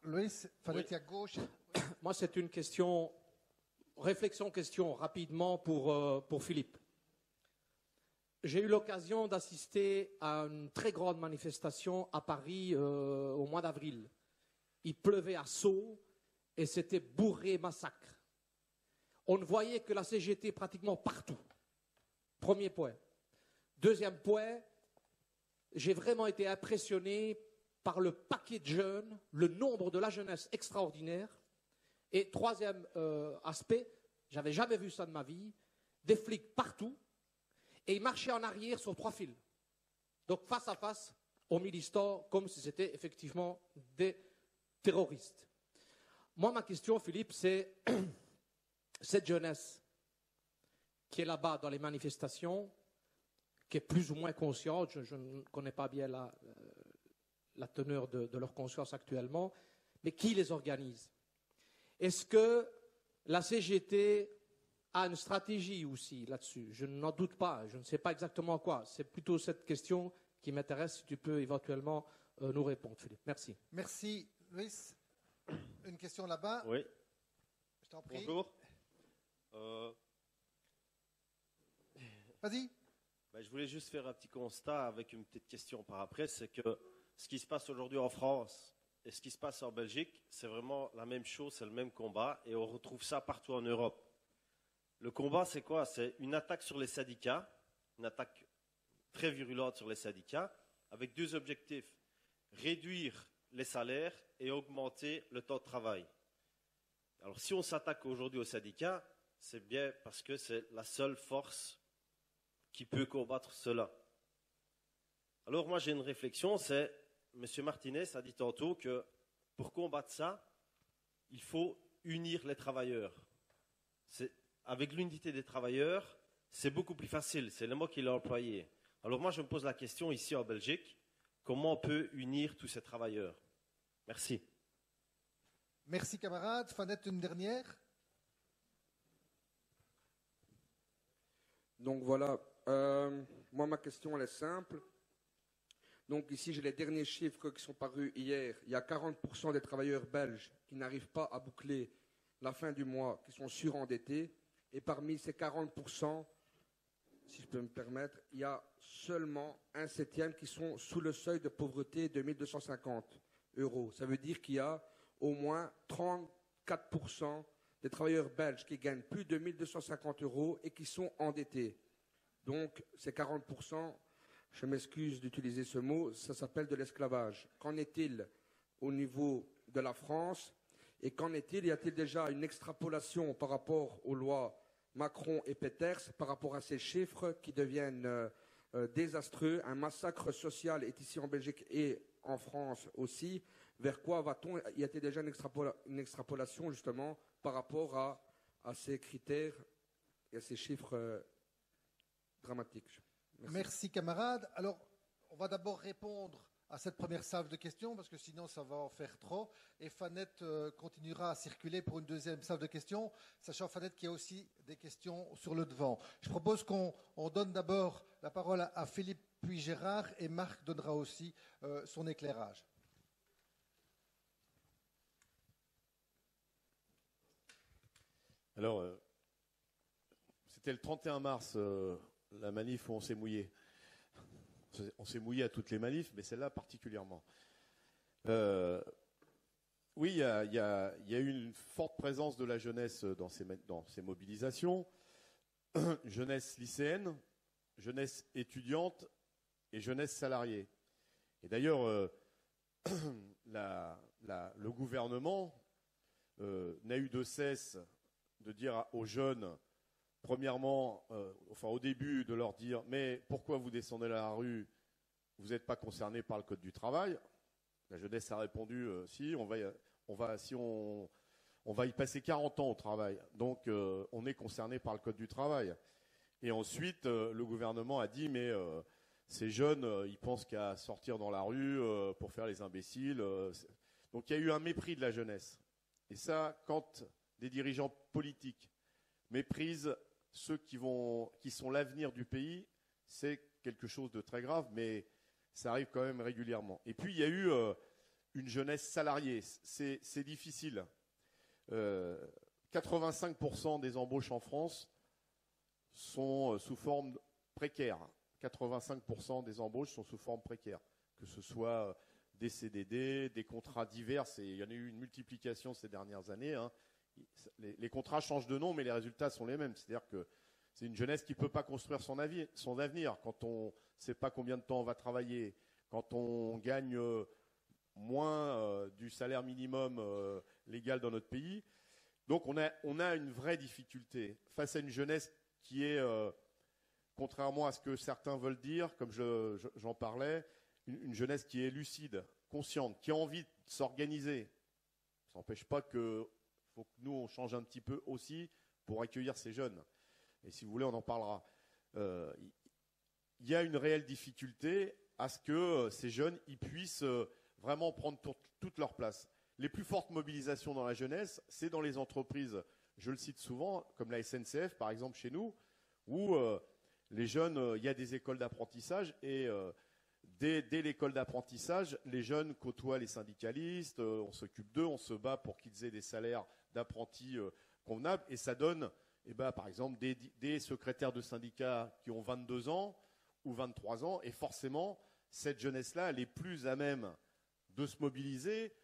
Luis, Fanette à gauche. Moi, c'est une question, réflexion-question rapidement pour Philippe. J'ai eu l'occasion d'assister à une très grande manifestation à Paris au mois d'avril. Il pleuvait à seaux et c'était bourré massacre. On ne voyait que la CGT pratiquement partout. Premier point. Deuxième point, j'ai vraiment été impressionné par le paquet de jeunes, le nombre de la jeunesse extraordinaire. Et troisième aspect, j'avais jamais vu ça de ma vie, des flics partout, et ils marchaient en arrière sur 3 fils. Donc face à face aux militants, comme si c'était effectivement des terroristes. Moi, ma question, Philippe, c'est cette jeunesse qui est là-bas dans les manifestations, qui est plus ou moins consciente, je ne connais pas bien la teneur de leur conscience actuellement, mais qui les organise? Est-ce que la CGT a une stratégie aussi là-dessus? Je n'en doute pas, je ne sais pas exactement quoi. C'est plutôt cette question qui m'intéresse, si tu peux éventuellement nous répondre, Philippe. Merci. Merci, Luis. Une question là-bas. Oui. Je t'en prie. Bonjour. Vas-y. Je voulais juste faire un petit constat avec une petite question par après. C'est que ce qui se passe aujourd'hui en France et ce qui se passe en Belgique, c'est vraiment la même chose, c'est le même combat et on retrouve ça partout en Europe. Le combat, c'est quoi? C'est une attaque sur les syndicats, une attaque très virulente sur les syndicats, avec 2 objectifs. Réduire les salaires et augmenter le temps de travail. Alors si on s'attaque aujourd'hui aux syndicats, c'est bien parce que c'est la seule force qui peut combattre cela. Alors moi j'ai une réflexion, c'est M. Martinez a dit tantôt que pour combattre ça, il faut unir les travailleurs. Avec l'unité des travailleurs, c'est beaucoup plus facile, c'est le mot qu'il a employé. Alors moi je me pose la question ici en Belgique, comment on peut unir tous ces travailleurs? Merci. Merci, camarade. Fanette, une dernière. Donc voilà, moi ma question elle est simple. Donc ici j'ai les derniers chiffres qui sont parus hier. Il y a 40% des travailleurs belges qui n'arrivent pas à boucler la fin du mois, qui sont surendettés. Et parmi ces 40%, si je peux me permettre, il y a seulement 1/7 qui sont sous le seuil de pauvreté de 1 250 €. Ça veut dire qu'il y a au moins 34% des travailleurs belges qui gagnent plus de 1 250 € et qui sont endettés. Donc, ces 40%, je m'excuse d'utiliser ce mot, ça s'appelle de l'esclavage. Qu'en est-il au niveau de la France? Et qu'en est-il? Y a-t-il déjà une extrapolation par rapport aux lois Macron et Peters, par rapport à ces chiffres qui deviennent désastreux? Un massacre social est ici en Belgique et en France aussi. Vers quoi va-t-on? Y a-t-il déjà une extrapolation justement par rapport à ces critères et à ces chiffres dramatiques? Merci, camarade. Alors, on va d'abord répondre à cette première salve de questions, parce que sinon ça va en faire trop. Et Fanette continuera à circuler pour une deuxième salve de questions, sachant, Fanette, qu'il y a aussi des questions sur le devant. Je propose qu'on donne d'abord la parole à Philippe puis Gérard, et Marc donnera aussi son éclairage. Alors, c'était le 31 mars, la manif où on s'est mouillé. On s'est mouillé à toutes les manifs, mais celle-là particulièrement. Oui, il y a eu une forte présence de la jeunesse dans ces mobilisations. Jeunesse lycéenne, jeunesse étudiante et jeunesse salariée. Et d'ailleurs, le gouvernement n'a eu de cesse de dire aux jeunes, premièrement, au début, de leur dire « Mais pourquoi vous descendez à la rue? Vous n'êtes pas concernés par le Code du travail ?» La jeunesse a répondu « Si, on va y passer 40 ans au travail, donc on est concerné par le Code du travail. » Et ensuite, le gouvernement a dit « Mais ces jeunes, ils pensent qu'à sortir dans la rue pour faire les imbéciles. » Donc il y a eu un mépris de la jeunesse. Et ça, quand des dirigeants politiques méprisent ceux qui sont l'avenir du pays, c'est quelque chose de très grave, mais ça arrive quand même régulièrement. Et puis il y a eu une jeunesse salariée. C'est difficile. 85% des embauches en France sont sous forme précaire. 85% des embauches sont sous forme précaire, que ce soit des CDD, des contrats divers. Il y en a eu une multiplication ces dernières années. Hein. Les contrats changent de nom, mais les résultats sont les mêmes. C'est-à-dire que c'est une jeunesse qui ne peut pas construire son avenir. Quand on ne sait pas combien de temps on va travailler, quand on gagne moins du salaire minimum légal dans notre pays. Donc on a une vraie difficulté face à une jeunesse qui est, contrairement à ce que certains veulent dire, comme j'en parlais, une jeunesse qui est lucide, consciente, qui a envie de s'organiser. Ça n'empêche pas qu'il faut que nous, on change un petit peu aussi pour accueillir ces jeunes. Et si vous voulez, on en parlera. Il y a une réelle difficulté à ce que ces jeunes ils puissent vraiment prendre toute leur place. Les plus fortes mobilisations dans la jeunesse, c'est dans les entreprises, je le cite souvent, comme la SNCF par exemple chez nous, où les jeunes, il y a des écoles d'apprentissage et dès l'école d'apprentissage, les jeunes côtoient les syndicalistes, on s'occupe d'eux, on se bat pour qu'ils aient des salaires d'apprentis convenables et ça donne, par exemple, des secrétaires de syndicats qui ont 22 ans ou 23 ans et forcément, cette jeunesse-là, elle est plus à même de se mobiliser,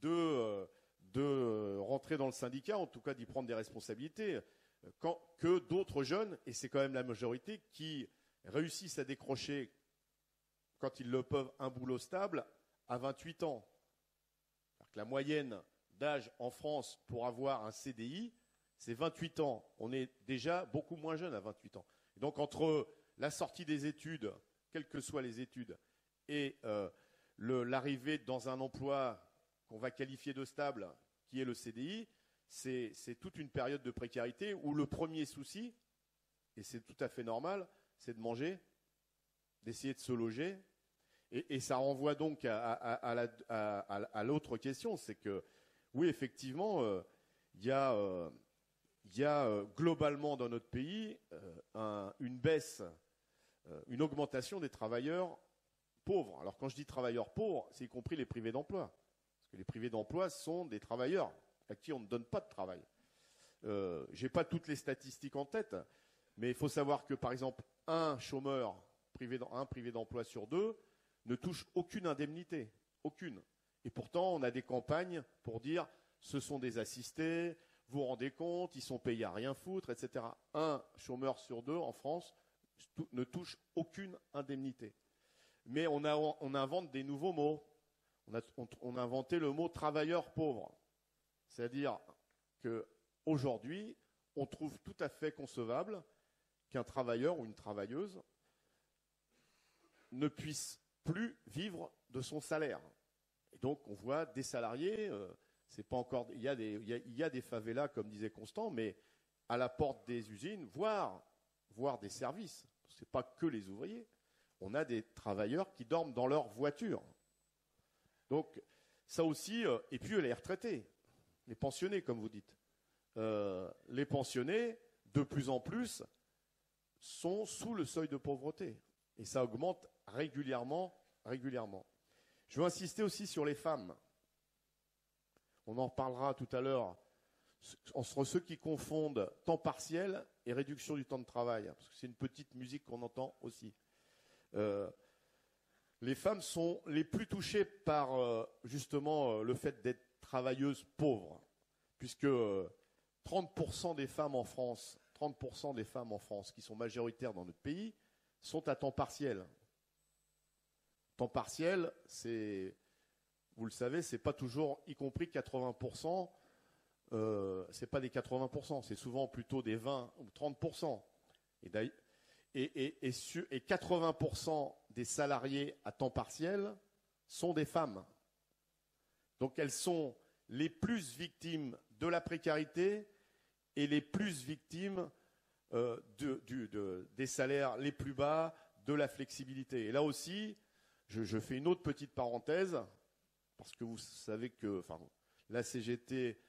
de rentrer dans le syndicat, en tout cas d'y prendre des responsabilités, que d'autres jeunes, et c'est quand même la majorité, qui réussissent à décrocher, quand ils le peuvent, un boulot stable à 28 ans. La moyenne d'âge en France pour avoir un CDI, c'est 28 ans. On est déjà beaucoup moins jeune à 28 ans. Et donc entre la sortie des études, quelles que soient les études, et l'arrivée dans un emploi qu'on va qualifier de stable, qui est le CDI, c'est toute une période de précarité où le premier souci, et c'est tout à fait normal, c'est de manger, d'essayer de se loger. Et ça renvoie donc à l'autre question, c'est que oui, effectivement, il y a globalement dans notre pays une baisse, une augmentation des travailleurs pauvres. Alors quand je dis travailleurs pauvres, c'est y compris les privés d'emploi. Parce que les privés d'emploi sont des travailleurs à qui on ne donne pas de travail. Je n'ai pas toutes les statistiques en tête, mais il faut savoir que, par exemple, un chômeur privé d'emploi sur deux ne touche aucune indemnité. Aucune. Et pourtant, on a des campagnes pour dire ce sont des assistés, vous vous rendez compte, ils sont payés à rien foutre, etc. Un chômeur sur deux en France ne touche aucune indemnité. Mais on invente des nouveaux mots. On a inventé le mot travailleur pauvre. C'est-à-dire qu'aujourd'hui, on trouve tout à fait concevable qu'un travailleur ou une travailleuse ne puisse plus vivre de son salaire. Et donc, on voit des salariés, c'est pas encore, il y a des favelas, comme disait Constant, mais à la porte des usines, voire des services. C'est pas que les ouvriers. On a des travailleurs qui dorment dans leur voiture. Donc, ça aussi, et puis les retraités, les pensionnés, comme vous dites. Les pensionnés, de plus en plus, sont sous le seuil de pauvreté. Et ça augmente régulièrement. Je veux insister aussi sur les femmes. On en reparlera tout à l'heure. Entre ceux qui confondent temps partiel et réduction du temps de travail, parce que c'est une petite musique qu'on entend aussi. Les femmes sont les plus touchées par justement le fait d'être travailleuses pauvres, puisque 30% des femmes en France, qui sont majoritaires dans notre pays, sont à temps partiel. Temps partiel, vous le savez, c'est pas toujours, y compris 80%, c'est pas des 80%, c'est souvent plutôt des 20 ou 30%. Et 80% des salariés à temps partiel sont des femmes. Donc elles sont les plus victimes de la précarité et les plus victimes des salaires les plus bas, de la flexibilité. Et là aussi, je fais une autre petite parenthèse, parce que vous savez que la CGT,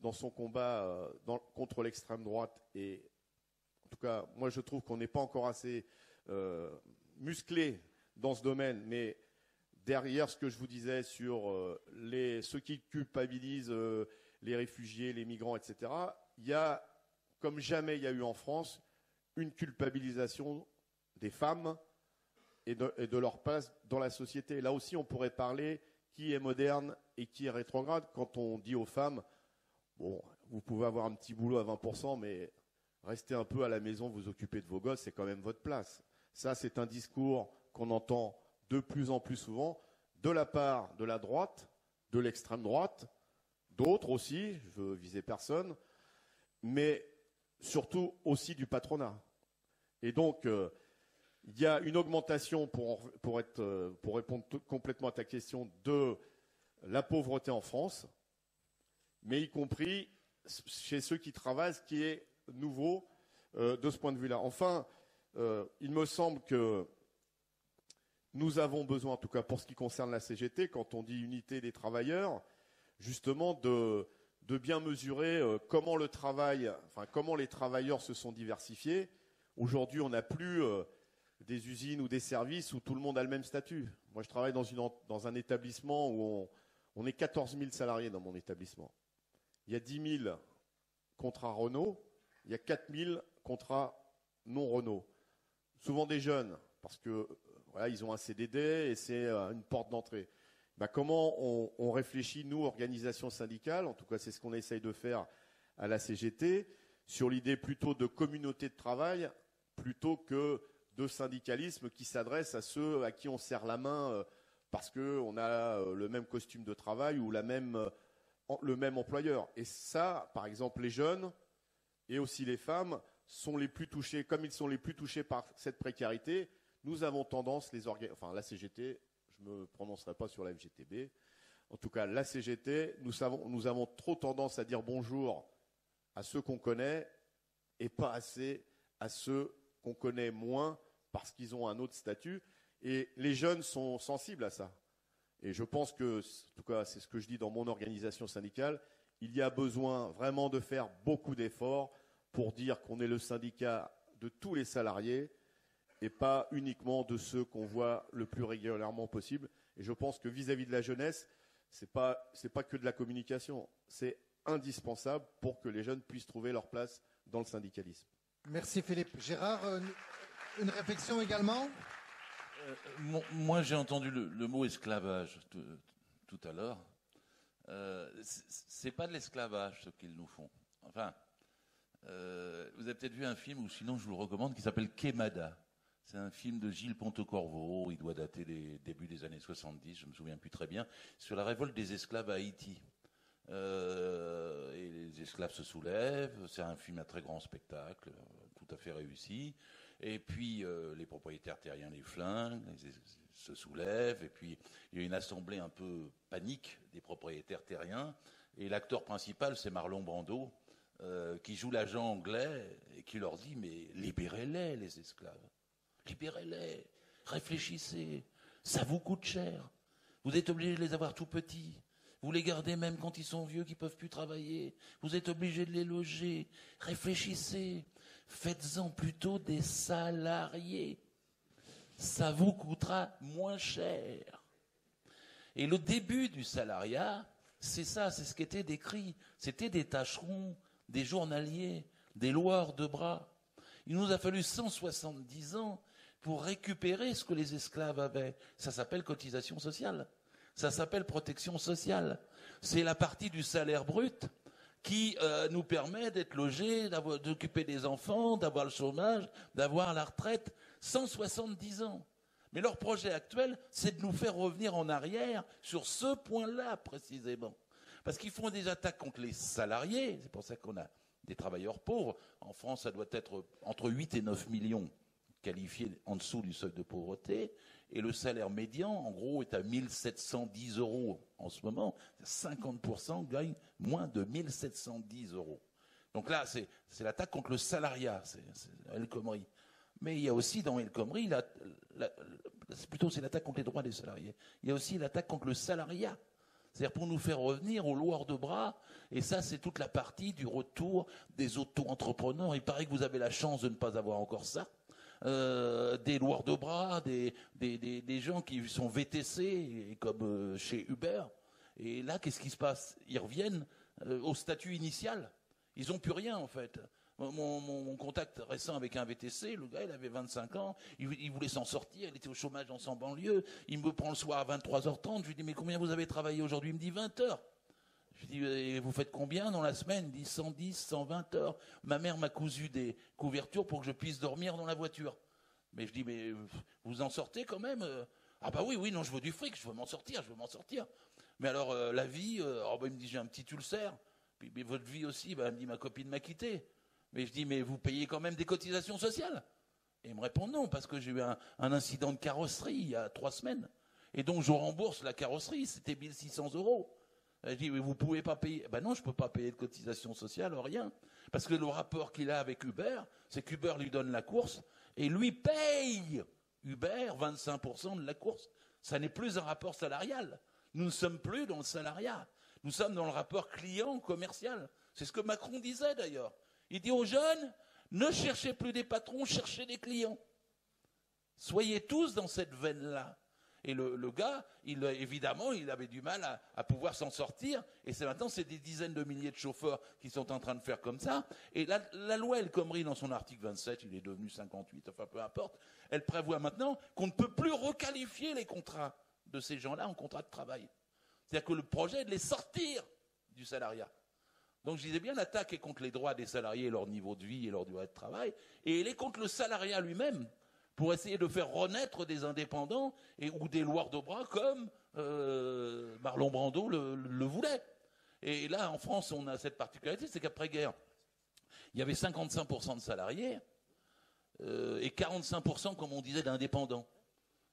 dans son combat contre l'extrême droite, et en tout cas, moi je trouve qu'on n'est pas encore assez musclé dans ce domaine, mais derrière ce que je vous disais sur ceux qui culpabilisent les réfugiés, les migrants, etc., il y a, comme jamais il y a eu en France, une culpabilisation des femmes et de leur place dans la société. Là aussi, on pourrait parler qui est moderne et qui est rétrograde quand on dit aux femmes, bon, vous pouvez avoir un petit boulot à 20%, mais restez un peu à la maison, vous occupez de vos gosses, c'est quand même votre place. Ça, c'est un discours qu'on entend de plus en plus souvent de la part de la droite, de l'extrême droite, d'autres aussi, je veux viser personne, mais surtout aussi du patronat. Et donc, il y a une augmentation, pour répondre complètement à ta question, de la pauvreté en France, mais y compris chez ceux qui travaillent, ce qui est nouveau de ce point de vue-là. Enfin, il me semble que nous avons besoin, en tout cas pour ce qui concerne la CGT, quand on dit unité des travailleurs, justement de bien mesurer comment le travail, enfin comment les travailleurs se sont diversifiés. Aujourd'hui, on n'a plus des usines ou des services où tout le monde a le même statut. Moi, je travaille dans un établissement où on est 14 000 salariés dans mon établissement. Il y a 10 000 contrats Renault, il y a 4 000 contrats non Renault. Souvent des jeunes, parce que voilà, ils ont un CDD et c'est une porte d'entrée. Ben, comment on réfléchit, nous, organisations syndicales, en tout cas c'est ce qu'on essaye de faire à la CGT, sur l'idée plutôt de communauté de travail, plutôt que de syndicalisme qui s'adresse à ceux à qui on serre la main parce qu'on a le même costume de travail ou le même employeur. Et ça, par exemple, les jeunes et aussi les femmes sont les plus touchés, comme ils sont les plus touchés par cette précarité. Nous avons tendance, la CGT, je ne me prononcerai pas sur la FGTB, en tout cas la CGT, nous avons trop tendance à dire bonjour à ceux qu'on connaît et pas assez à ceux qu'on connaît moins parce qu'ils ont un autre statut. Et les jeunes sont sensibles à ça. Et je pense que, en tout cas c'est ce que je dis dans mon organisation syndicale, il y a besoin vraiment de faire beaucoup d'efforts pour dire qu'on est le syndicat de tous les salariés et pas uniquement de ceux qu'on voit le plus régulièrement possible. Et je pense que vis-à-vis de la jeunesse, c'est pas que de la communication, c'est indispensable pour que les jeunes puissent trouver leur place dans le syndicalisme. Merci Philippe. Gérard, une réflexion également ? Moi, j'ai entendu le mot esclavage tout à l'heure. C'est pas de l'esclavage ce qu'ils nous font. Enfin, vous avez peut-être vu un film, ou sinon je vous le recommande, qui s'appelle Quémada. C'est un film de Gilles Pontecorvo, il doit dater des débuts des années 70, je me souviens plus très bien, sur la révolte des esclaves à Haïti. Et les esclaves se soulèvent, c'est un film à très grand spectacle, tout à fait réussi. Et puis les propriétaires terriens les flinguent, se soulèvent, et puis il y a une assemblée un peu panique des propriétaires terriens, et l'acteur principal c'est Marlon Brando, qui joue l'agent anglais et qui leur dit mais libérez-les les esclaves, libérez-les, réfléchissez, ça vous coûte cher, vous êtes obligés de les avoir tout petits, vous les gardez même quand ils sont vieux, qu'ils peuvent plus travailler, vous êtes obligés de les loger, réfléchissez, faites-en plutôt des salariés, ça vous coûtera moins cher. Et le début du salariat, c'est ça, c'est ce qui était décrit, c'était des tâcherons, des journaliers, des loueurs de bras. Il nous a fallu 170 ans pour récupérer ce que les esclaves avaient. Ça s'appelle cotisation sociale. Ça s'appelle protection sociale. C'est la partie du salaire brut qui nous permet d'être logés, d'occuper des enfants, d'avoir le chômage, d'avoir la retraite. 170 ans. Mais leur projet actuel, c'est de nous faire revenir en arrière sur ce point-là précisément. Parce qu'ils font des attaques contre les salariés, c'est pour ça qu'on a des travailleurs pauvres. En France, ça doit être entre 8 et 9 millions qualifiés en dessous du seuil de pauvreté. Et le salaire médian, en gros, est à 1 710 € en ce moment. 50% gagnent moins de 1 710 €. Donc là, c'est l'attaque contre le salariat, c'est El Khomri. Mais il y a aussi dans El Khomri, c'est l'attaque contre les droits des salariés. Il y a aussi l'attaque contre le salariat. C'est-à-dire pour nous faire revenir aux loueurs de bras. Et ça, c'est toute la partie du retour des auto-entrepreneurs. Il paraît que vous avez la chance de ne pas avoir encore ça. des loueurs de bras, des gens qui sont VTC, comme chez Uber. Et là, qu'est-ce qui se passe? Ils reviennent au statut initial. Ils n'ont plus rien, en fait. Mon contact récent avec un VTC, le gars, il avait 25 ans, il voulait s'en sortir, il était au chômage dans son banlieue, il me prend le soir à 23h30, je lui dis, mais combien vous avez travaillé aujourd'hui? Il me dit 20 heures. Je lui dis, et vous faites combien dans la semaine? Il me dit 110, 120 heures. Ma mère m'a cousu des couvertures pour que je puisse dormir dans la voiture. Mais je dis, mais vous en sortez quand même? Ah bah oui, non, je veux du fric, je veux m'en sortir. Mais alors, la vie, il me dit, j'ai un petit ulcère. Puis, mais votre vie aussi, il me dit, ma copine m'a quitté. Mais je dis, mais vous payez quand même des cotisations sociales? Et il me répond non, parce que j'ai eu un incident de carrosserie il y a 3 semaines. Et donc, je rembourse la carrosserie, c'était 1 600 €. Je dis, mais vous ne pouvez pas payer? Ben non, je ne peux pas payer de cotisation sociale, rien. Parce que le rapport qu'il a avec Uber, c'est qu'Uber lui donne la course, et lui paye Uber 25% de la course. Ça n'est plus un rapport salarial. Nous ne sommes plus dans le salariat. Nous sommes dans le rapport client-commercial. C'est ce que Macron disait d'ailleurs. Il dit aux jeunes, ne cherchez plus des patrons, cherchez des clients. Soyez tous dans cette veine-là. Et le gars, évidemment, il avait du mal à pouvoir s'en sortir. Et maintenant, c'est des dizaines de milliers de chauffeurs qui sont en train de faire comme ça. Et la loi El Khomri, dans son article 27, il est devenu 58, enfin peu importe, elle prévoit maintenant qu'on ne peut plus requalifier les contrats de ces gens-là en contrats de travail. C'est-à-dire que le projet est de les sortir du salariat. Donc je disais bien, l'attaque est contre les droits des salariés, leur niveau de vie et leur durée de travail, et elle est contre le salariat lui-même, pour essayer de faire renaître des indépendants ou des loueurs de bras comme Marlon Brando le voulait. Et là, en France, on a cette particularité, c'est qu'après-guerre, il y avait 55% de salariés et 45%, comme on disait, d'indépendants.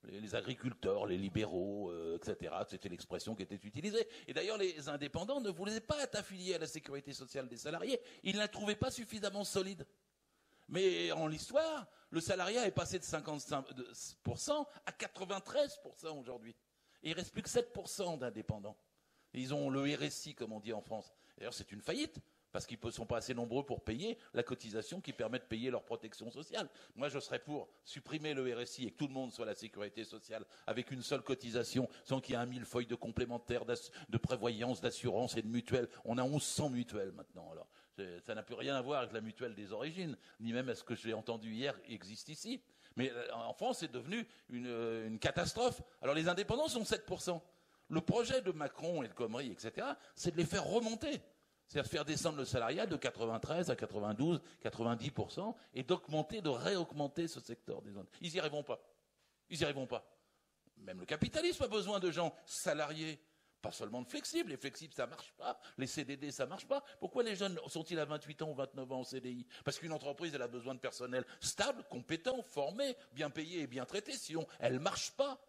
Les agriculteurs, les libéraux, etc. C'était l'expression qui était utilisée. Et d'ailleurs, les indépendants ne voulaient pas être affiliés à la sécurité sociale des salariés. Ils ne la trouvaient pas suffisamment solide. Mais en l'histoire, le salariat est passé de 55% à 93% aujourd'hui. Et il ne reste plus que 7% d'indépendants. Ils ont le RSI, comme on dit en France. D'ailleurs, c'est une faillite. Parce qu'ils ne sont pas assez nombreux pour payer la cotisation qui permet de payer leur protection sociale. Moi, je serais pour supprimer le RSI et que tout le monde soit à la sécurité sociale avec une seule cotisation, sans qu'il y ait 1 000 feuilles de complémentaires, de prévoyance, d'assurance et de mutuelles. On a 1100 mutuelles maintenant. Alors, ça n'a plus rien à voir avec la mutuelle des origines, ni même à ce que j'ai entendu hier existe ici. Mais en France, c'est devenu une catastrophe. Alors, les indépendants sont 7%. Le projet de Macron et de Khomri, etc., c'est de les faire remonter. C'est-à-dire faire descendre le salariat de 93 à 92, 90% et de réaugmenter ce secteur des zones. Ils n'y arriveront pas. Ils n'y arriveront pas. Même le capitalisme a besoin de gens salariés, pas seulement de flexibles. Les flexibles, ça ne marche pas. Les CDD, ça ne marche pas. Pourquoi les jeunes sont-ils à 28 ans ou 29 ans en CDI? Parce qu'une entreprise, elle a besoin de personnel stable, compétent, formé, bien payé et bien traité. Sinon, elle ne marche pas.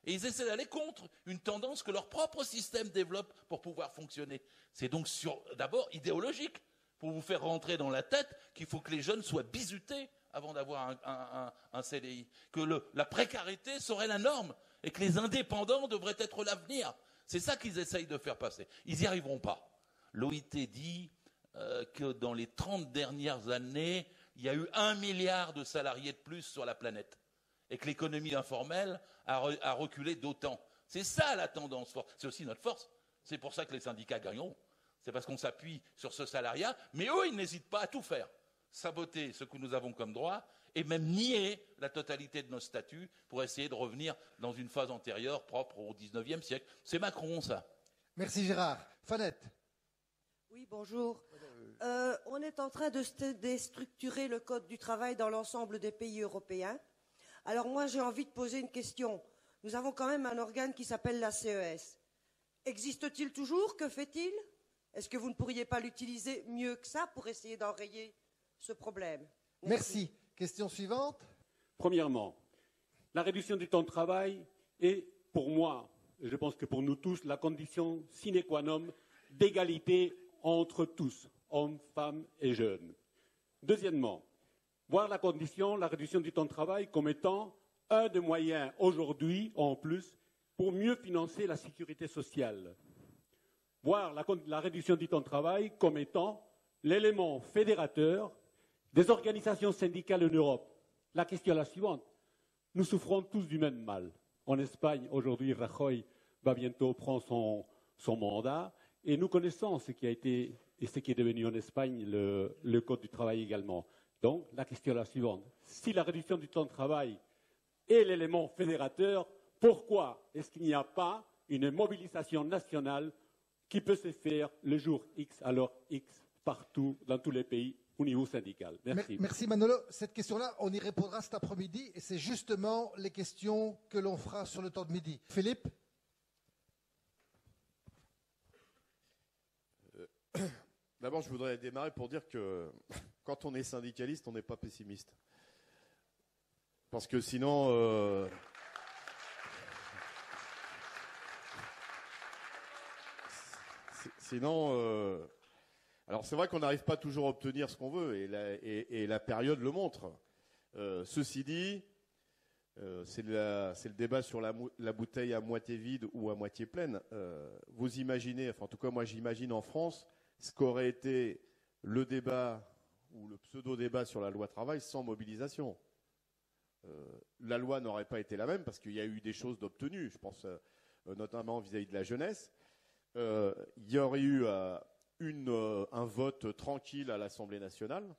Et ils essaient d'aller contre une tendance que leur propre système développe pour pouvoir fonctionner. C'est donc d'abord idéologique, pour vous faire rentrer dans la tête qu'il faut que les jeunes soient bizutés avant d'avoir un CDI. Que la précarité serait la norme et que les indépendants devraient être l'avenir. C'est ça qu'ils essayent de faire passer. Ils n'y arriveront pas. L'OIT dit que dans les 30 dernières années, il y a eu 1 milliard de salariés de plus sur la planète. Et que l'économie informelle a reculé d'autant. C'est ça la tendance forte. C'est aussi notre force. C'est pour ça que les syndicats gagneront. C'est parce qu'on s'appuie sur ce salariat. Mais eux, ils n'hésitent pas à tout faire. Saboter ce que nous avons comme droit et même nier la totalité de nos statuts pour essayer de revenir dans une phase antérieure propre au XIXe siècle. C'est Macron, ça. Merci Gérard. Fanette. Oui, bonjour. On est en train de déstructurer le code du travail dans l'ensemble des pays européens. Alors moi, j'ai envie de poser une question. Nous avons quand même un organe qui s'appelle la CES. Existe-t-il toujours? Que fait-il? Est-ce que vous ne pourriez pas l'utiliser mieux que ça pour essayer d'enrayer ce problème? Merci. Question suivante. Premièrement, la réduction du temps de travail est, pour moi, et je pense que pour nous tous, la condition sine qua non d'égalité entre tous, hommes, femmes et jeunes. Deuxièmement, voir la réduction du temps de travail comme étant un des moyens aujourd'hui, en plus, pour mieux financer la sécurité sociale. Voir la réduction du temps de travail comme étant l'élément fédérateur des organisations syndicales en Europe, La question est la suivante. Nous souffrons tous du même mal. En Espagne, aujourd'hui, Rajoy va bientôt prendre son mandat. Et nous connaissons ce qui a été et ce qui est devenu en Espagne le Code du travail également. Donc, la question est la suivante. Si la réduction du temps de travail est l'élément fédérateur, pourquoi est-ce qu'il n'y a pas une mobilisation nationale qui peut se faire le jour X à l'heure X partout, dans tous les pays, au niveau syndical? Merci. Merci Manolo. Cette question-là, on y répondra cet après-midi et c'est justement les questions que l'on fera sur le temps de midi. Philippe? D'abord, je voudrais démarrer pour dire que quand on est syndicaliste, on n'est pas pessimiste. Parce que sinon... alors c'est vrai qu'on n'arrive pas toujours à obtenir ce qu'on veut et la période le montre. Ceci dit, c'est le débat sur la bouteille à moitié vide ou à moitié pleine. Vous imaginez, enfin en tout cas moi j'imagine en France, ce qu'aurait été le débat ou le pseudo-débat sur la loi travail sans mobilisation. La loi n'aurait pas été la même parce qu'il y a eu des choses d'obtenues, je pense notamment vis-à-vis de la jeunesse. Il y aurait eu un vote tranquille à l'Assemblée nationale.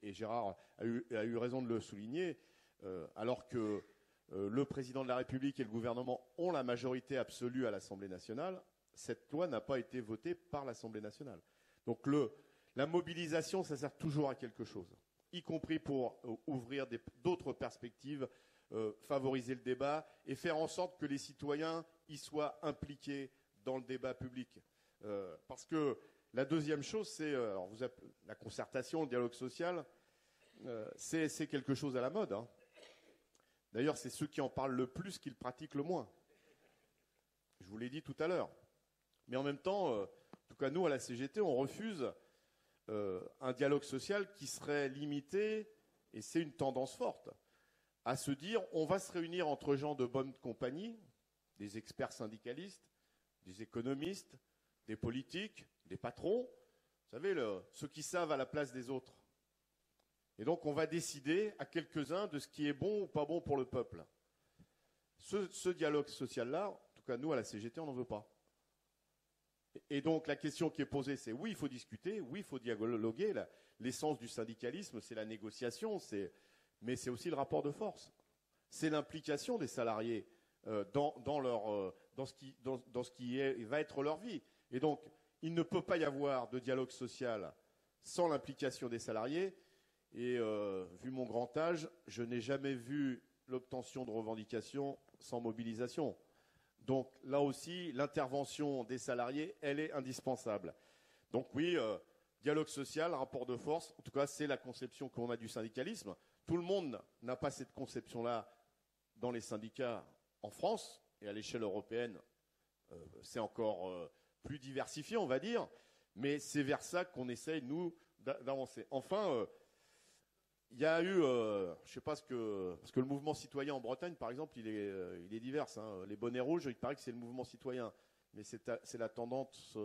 Et Gérard a eu raison de le souligner, alors que le président de la République et le gouvernement ont la majorité absolue à l'Assemblée nationale, cette loi n'a pas été votée par l'Assemblée nationale. Donc la mobilisation, ça sert toujours à quelque chose, y compris pour ouvrir d'autres perspectives, favoriser le débat et faire en sorte que les citoyens y soient impliqués dans le débat public. Parce que la deuxième chose, c'est la concertation, le dialogue social, c'est quelque chose à la mode. Hein. D'ailleurs, c'est ceux qui en parlent le plus qui le pratiquent le moins. Je vous l'ai dit tout à l'heure. Mais en même temps, en tout cas nous à la CGT, on refuse un dialogue social qui serait limité, et c'est une tendance forte, à se dire on va se réunir entre gens de bonne compagnie, des experts syndicalistes, des économistes, des politiques, des patrons, vous savez, ceux qui savent à la place des autres. Et donc on va décider à quelques-uns de ce qui est bon ou pas bon pour le peuple. Ce dialogue social-là, en tout cas nous à la CGT, on n'en veut pas. Et donc la question qui est posée, c'est oui, il faut discuter, oui, il faut dialoguer. L'essence du syndicalisme, c'est la négociation, mais c'est aussi le rapport de force. C'est l'implication des salariés dans ce qui va être leur vie. Et donc, il ne peut pas y avoir de dialogue social sans l'implication des salariés. Et vu mon grand âge, je n'ai jamais vu l'obtention de revendications sans mobilisation. Donc là aussi, l'intervention des salariés, elle est indispensable. Donc oui, dialogue social, rapport de force, en tout cas c'est la conception qu'on a du syndicalisme. Tout le monde n'a pas cette conception-là dans les syndicats en France, et à l'échelle européenne, c'est encore plus diversifié, on va dire, mais c'est vers ça qu'on essaye, nous, d'avancer. Enfin, il y a eu, je ne sais pas parce que le mouvement citoyen en Bretagne, par exemple, il est divers. Hein. Les bonnets rouges, il paraît que c'est le mouvement citoyen, mais c'est la tendance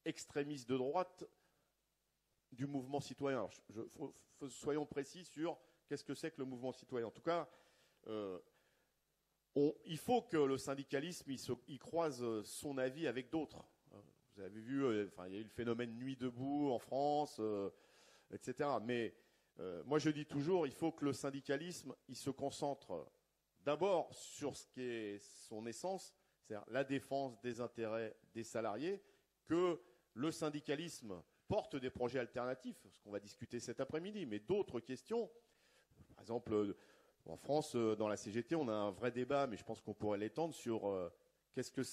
extrémiste de droite du mouvement citoyen. Soyons précis sur qu'est-ce que c'est que le mouvement citoyen. En tout cas, il faut que le syndicalisme il croise son avis avec d'autres. Vous avez vu, il y a eu le phénomène Nuit debout en France, etc. Mais moi, je dis toujours, il faut que le syndicalisme, il se concentre d'abord sur ce qui est son essence, c'est-à-dire la défense des intérêts des salariés, que le syndicalisme porte des projets alternatifs, ce qu'on va discuter cet après-midi, mais d'autres questions. Par exemple, en France, dans la CGT, on a un vrai débat, mais je pense qu'on pourrait l'étendre sur qu'est-ce que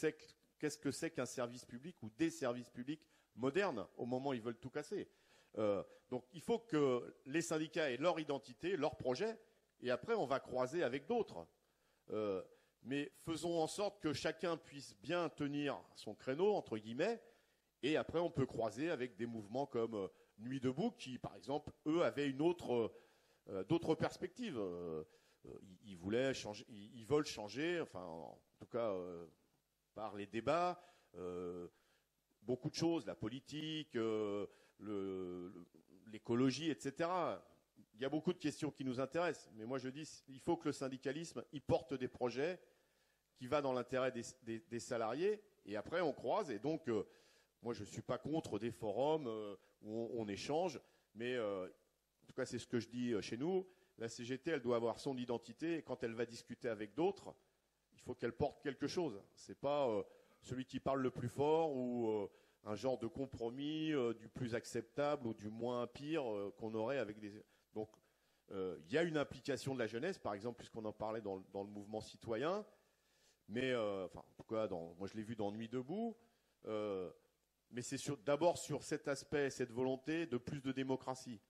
c'est qu'un service public ou des services publics modernes au moment où ils veulent tout casser. Donc il faut que les syndicats aient leur identité, leur projet, et après on va croiser avec d'autres. Mais faisons en sorte que chacun puisse bien tenir son créneau, entre guillemets, et après on peut croiser avec des mouvements comme Nuit debout, qui par exemple, eux, avaient d'autres perspectives. Ils veulent changer, enfin en tout cas par les débats, beaucoup de choses, la politique, l'écologie, etc. il y a beaucoup de questions qui nous intéressent, mais moi je dis il faut que le syndicalisme il porte des projets qui va dans l'intérêt des salariés, et après on croise, et donc moi je ne suis pas contre des forums où on échange, mais en tout cas c'est ce que je dis chez nous, la CGT elle doit avoir son identité, et quand elle va discuter avec d'autres, il faut qu'elle porte quelque chose. C'est pas celui qui parle le plus fort ou un genre de compromis du plus acceptable ou du moins pire qu'on aurait avec des... Donc il y a une implication de la jeunesse, par exemple, puisqu'on en parlait dans le mouvement citoyen, mais enfin en tout cas moi je l'ai vu dans Nuit debout, mais c'est d'abord sur cet aspect, cette volonté de plus de démocratie.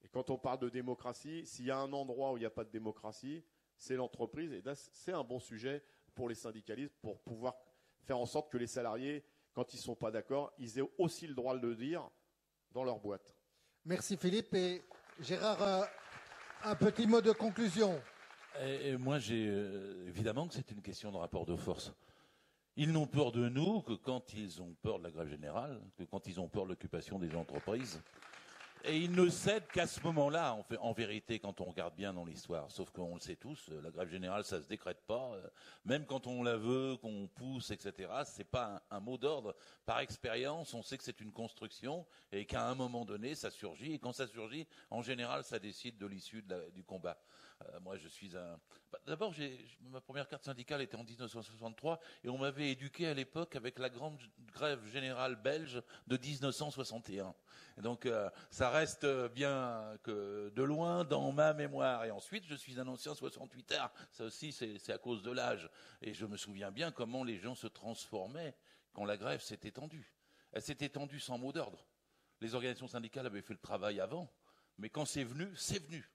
Et quand on parle de démocratie, s'il y a un endroit où il n'y a pas de démocratie, c'est l'entreprise, et là c'est un bon sujet pour les syndicalistes, pour pouvoir faire en sorte que les salariés, quand ils ne sont pas d'accord, ils aient aussi le droit de le dire dans leur boîte. Merci Philippe. Et Gérard, un petit mot de conclusion. Et moi, évidemment que c'est une question de rapport de force. Ils n'ont peur de nous que quand ils ont peur de la grève générale, que quand ils ont peur de l'occupation des entreprises. Et ils ne cèdent qu'à ce moment-là, en vérité, quand on regarde bien dans l'histoire. Sauf qu'on le sait tous, la grève générale, ça se décrète pas. Même quand on la veut, qu'on pousse, etc., c'est pas un mot d'ordre. Par expérience, on sait que c'est une construction et qu'à un moment donné, ça surgit. Et quand ça surgit, en général, ça décide de l'issue du combat. Moi, je suis D'abord, ma première carte syndicale était en 1963 et on m'avait éduqué à l'époque avec la grande grève générale belge de 1961. Et donc, ça reste bien que de loin dans ma mémoire. Et ensuite, je suis un ancien 68ard. Ça aussi, c'est à cause de l'âge. Et je me souviens bien comment les gens se transformaient quand la grève s'est étendue. Elle s'est étendue sans mot d'ordre. Les organisations syndicales avaient fait le travail avant, mais quand c'est venu, c'est venu.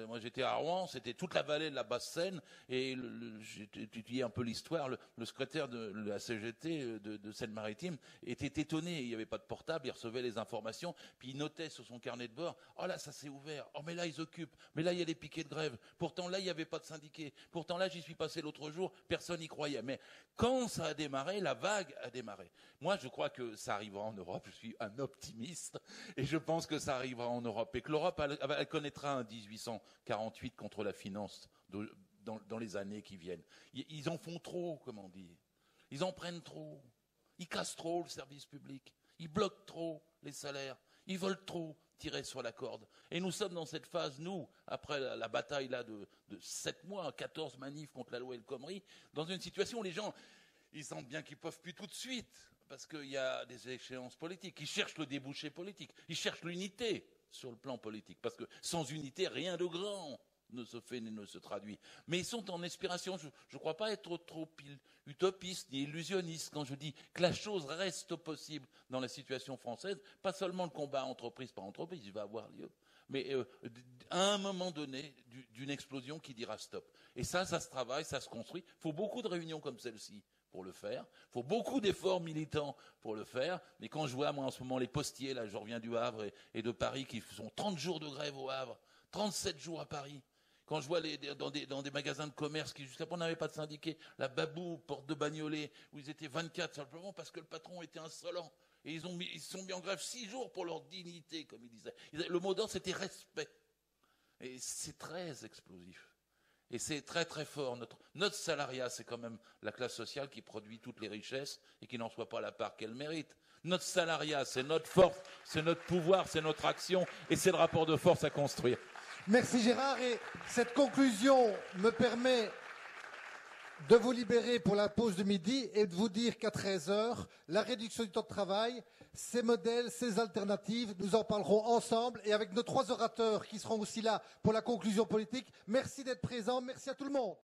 Moi, j'étais à Rouen, c'était toute la vallée de la Basse-Seine, et j'ai étudié un peu l'histoire. Le secrétaire de la CGT de Seine-Maritime était étonné. Il n'y avait pas de portable, il recevait les informations, puis il notait sur son carnet de bord « Oh là, ça s'est ouvert. Oh, mais là, ils occupent. Mais là, il y a des piquets de grève. Pourtant, là, il n'y avait pas de syndiqués. Pourtant, là, j'y suis passé l'autre jour, personne n'y croyait. » Mais quand ça a démarré, la vague a démarré. Moi, je crois que ça arrivera en Europe. Je suis un optimiste, et je pense que ça arrivera en Europe, et que l'Europe, elle connaîtra un 1848 contre la finance dans les années qui viennent. Ils en font trop, comme on dit. Ils en prennent trop. Ils cassent trop le service public. Ils bloquent trop les salaires. Ils veulent trop tirer sur la corde. Et nous sommes dans cette phase, nous, après la bataille là de 7 mois, 14 manifs contre la loi El Khomri, dans une situation où les gens, ils sentent bien qu'ils ne peuvent plus tout de suite, parce qu'il y a des échéances politiques. Ils cherchent le débouché politique. Ils cherchent l'unité sur le plan politique, parce que sans unité, rien de grand ne se fait ni ne se traduit. Mais ils sont en aspiration. Je ne crois pas être trop utopiste ni illusionniste quand je dis que la chose reste possible dans la situation française. Pas seulement le combat entreprise par entreprise, il va avoir lieu, mais à un moment donné, d'une explosion qui dira stop. Et ça se travaille, ça se construit. Il faut beaucoup de réunions comme celle-ci pour le faire. Il faut beaucoup d'efforts militants pour le faire. Mais quand je vois, moi, en ce moment, les postiers, là, je reviens du Havre et de Paris, qui font 30 jours de grève au Havre, 37 jours à Paris. Quand je vois dans des magasins de commerce qui, juste après, on n'avait pas de syndiqués, la Babou, porte de Bagnolet, où ils étaient 24, simplement parce que le patron était insolent. Et ils se sont mis en grève 6 jours pour leur dignité, comme ils disaient. Le mot d'ordre, c'était respect. Et c'est très explosif. Et c'est très très fort. Notre salariat, c'est quand même la classe sociale qui produit toutes les richesses et qui n'en soit pas la part qu'elle mérite. Notre salariat, c'est notre force, c'est notre pouvoir, c'est notre action, et c'est le rapport de force à construire. Merci Gérard, et cette conclusion me permet de vous libérer pour la pause de midi et de vous dire qu'à 13h, la réduction du temps de travail, ces modèles, ces alternatives, nous en parlerons ensemble et avec nos 3 orateurs qui seront aussi là pour la conclusion politique. Merci d'être présents, merci à tout le monde.